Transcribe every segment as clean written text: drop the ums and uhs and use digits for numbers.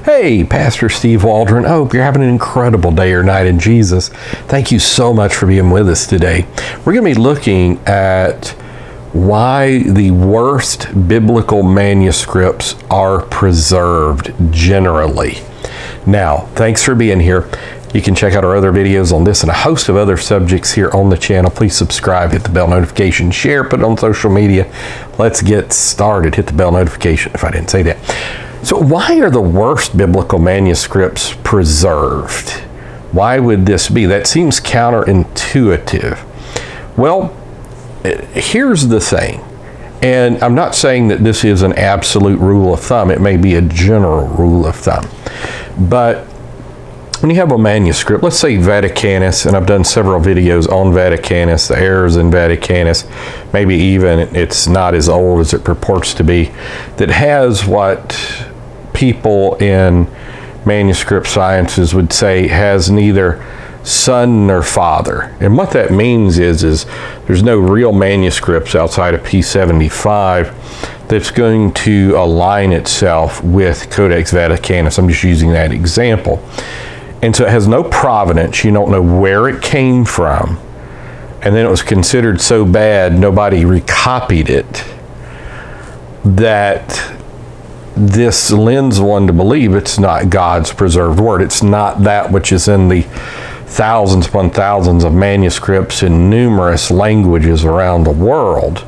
Hey, Pastor Steve Waldron. I hope you're having an incredible day or night in Jesus. Thank you so much for being with us today. We're going to be looking at why the worst biblical manuscripts are preserved generally. Now, thanks for being here. You can check out our other videos on this and a host of other subjects here on the channel. Please subscribe, hit the bell notification, share, put it on social media. Let's get started. Hit the bell notification if I didn't say that. So why are the worst biblical manuscripts preserved? Why would this be? That seems counterintuitive. Well, here's the thing, and I'm not saying that this is an absolute rule of thumb. It may be a general rule of thumb. But when you have a manuscript, let's say Vaticanus, and I've done several videos on Vaticanus, the errors in Vaticanus, maybe even it's not as old as it purports to be, that has what people in manuscript sciences would say has neither son nor father. And what that means is there's no real manuscripts outside of P75 that's going to align itself with Codex Vaticanus. I'm just using that example. And so it has no provenance. You don't know where it came from. And then it was considered so bad, nobody recopied it, that this lends one to believe it's not God's preserved word. It's not that which is in the thousands upon thousands of manuscripts in numerous languages around the world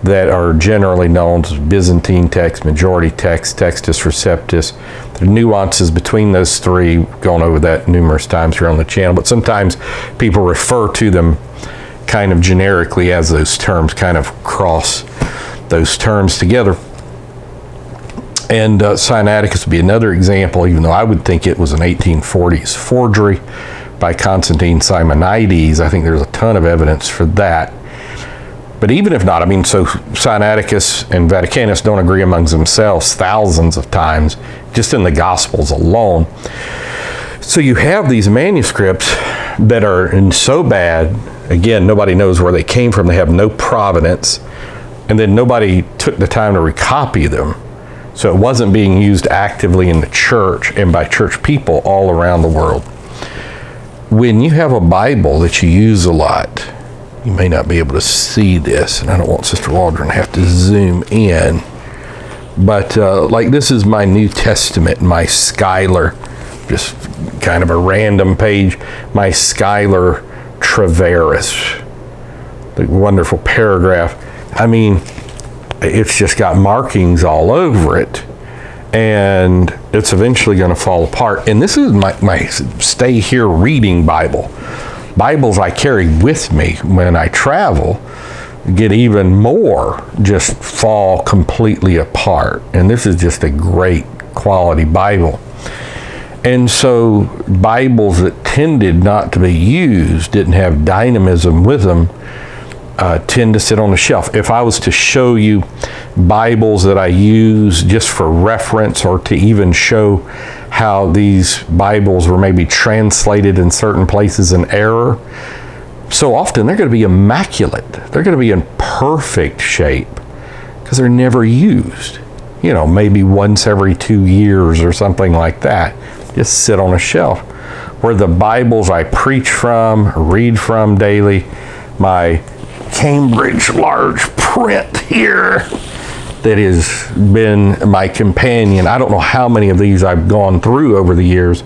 that are generally known as Byzantine Texts, Majority Texts, Textus Receptus. There are nuances between those three, gone over that numerous times here on the channel, but sometimes people refer to them kind of generically as those terms, kind of cross those terms together. And Sinaiticus would be another example, even though I would think it was an 1840s forgery by Constantine Simonides. I think there's a ton of evidence for that. But even if not, I mean, so Sinaiticus and Vaticanus don't agree amongst themselves thousands of times, just in the Gospels alone. So you have these manuscripts that are in so bad, again, nobody knows where they came from, they have no provenance, and then nobody took the time to recopy them. So it wasn't being used actively in the church and by church people all around the world. When you have a Bible that you use a lot, you may not be able to see this, and I don't want Sister Waldron to have to zoom in, but like this is my New Testament, my Schuyler, just kind of a random page, my Schuyler Treveris, the wonderful paragraph. I mean, it's just got markings all over it, and it's eventually going to fall apart. And this is my stay here reading Bible. Bibles I carry with me when I travel get even more, just fall completely apart. And this is just a great quality Bible. And so Bibles that tended not to be used, didn't have dynamism with them, tend to sit on the shelf. If I was to show you Bibles that I use just for reference, or to even show how these Bibles were maybe translated in certain places in error, so often they're going to be immaculate. They're going to be in perfect shape because they're never used. You know, maybe once every 2 years or something like that. Just sit on a shelf. Where the Bibles I preach from, read from daily, my Cambridge large print here that has been my companion. I don't know how many of these I've gone through over the years,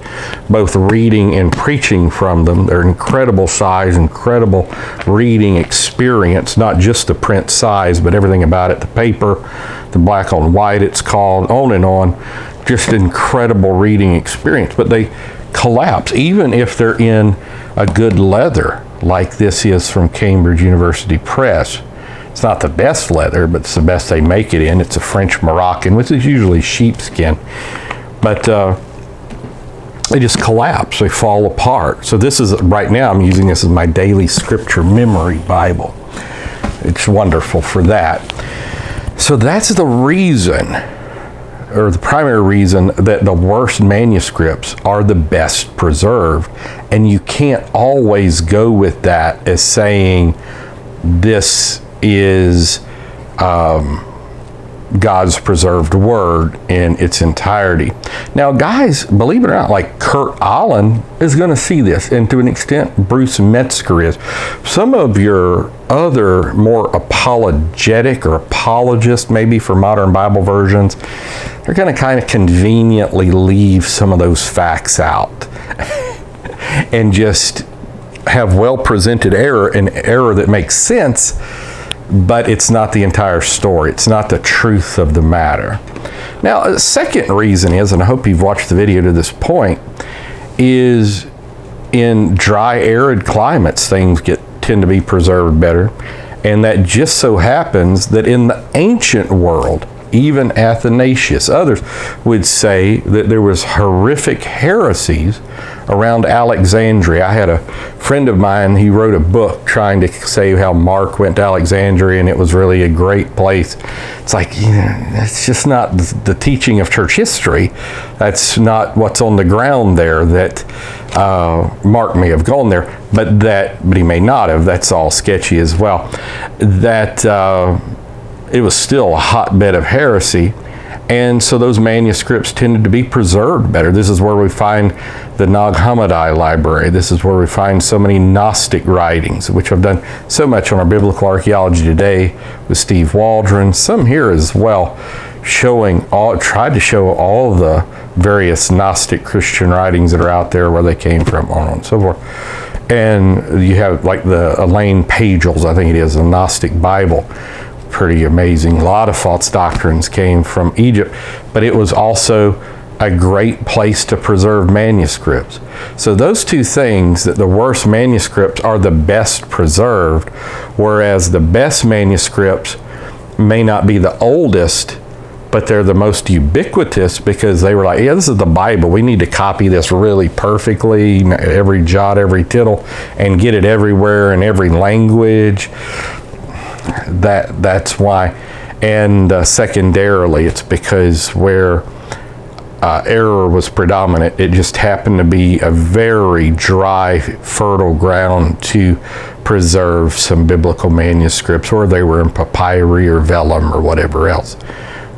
both reading and preaching from them. They're incredible size, incredible reading experience, not just the print size, but everything about it, the paper, the black on white it's called, on and on. Just incredible reading experience. But they collapse, even if they're in a good leather, like this is from Cambridge University Press. It's not the best leather, but it's the best they make it in. It's a French Moroccan, which is usually sheepskin. But they just collapse, they fall apart. So this is, right now I'm using this as my daily scripture memory Bible. It's wonderful for that. So that's the reason, or the primary reason, that the worst manuscripts are the best preserved. And you can't always go with that as saying this is God's preserved word in its entirety. Now, guys, believe it or not, like Kurt Allen is going to see this, and to an extent, Bruce Metzger is. Some of your other more apologetic or apologists, maybe for modern Bible versions, they're going to kind of conveniently leave some of those facts out and just have well-presented error, an error that makes sense, but it's not the entire story. It's not the truth of the matter. Now, a second reason is, and I hope you've watched the video to this point, is in dry, arid climates, things tend to be preserved better. And that just so happens that in the ancient world, even Athanasius, others would say that there was horrific heresies around Alexandria. I had a friend of mine, he wrote a book trying to say how Mark went to Alexandria and it was really a great place. It's like, it's just not the teaching of church history. That's not what's on the ground there. That Mark may have gone there, but he may not have. That's all sketchy as well. That it was still a hotbed of heresy, and so those manuscripts tended to be preserved better. This is where we find the Nag Hammadi library. This is where we find so many Gnostic writings, which I've done so much on our Biblical Archaeology Today with Steve Waldron. Some here as well, tried to show all the various Gnostic Christian writings that are out there, where they came from, on and so forth. And you have like the Elaine Pagel's, I think it is, the Gnostic Bible. Pretty amazing. A lot of false doctrines came from Egypt, but it was also a great place to preserve manuscripts. So those two things, that the worst manuscripts are the best preserved, whereas the best manuscripts may not be the oldest, but they're the most ubiquitous, because they were like, yeah, this is the Bible. We need to copy this really perfectly, every jot, every tittle, and get it everywhere in every language. That's why. And secondarily, it's because where error was predominant, it just happened to be a very dry, fertile ground to preserve some biblical manuscripts, or they were in papyri or vellum or whatever else.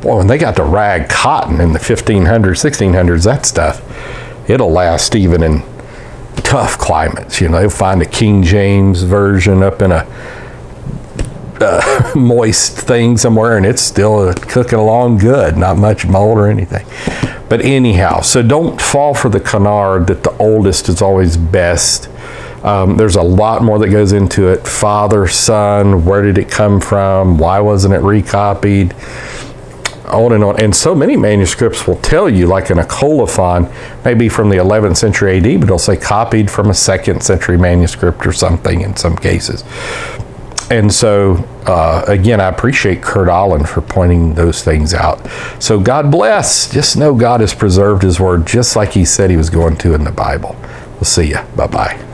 Boy, when they got to rag cotton in the 1500s, 1600s, that stuff, it'll last even in tough climates. They'll find a King James version up in a moist thing somewhere, and it's still cooking along good, not much mold or anything. But anyhow, so don't fall for the canard that the oldest is always best. There's a lot more that goes into it. Father, son, where did it come from? Why wasn't it recopied? On and on. And so many manuscripts will tell you, like in a colophon, maybe from the 11th century AD, but it'll say copied from a 2nd century manuscript or something in some cases. And so, again, I appreciate Kurt Allen for pointing those things out. So God bless. Just know God has preserved his word just like he said he was going to in the Bible. We'll see you. Bye-bye.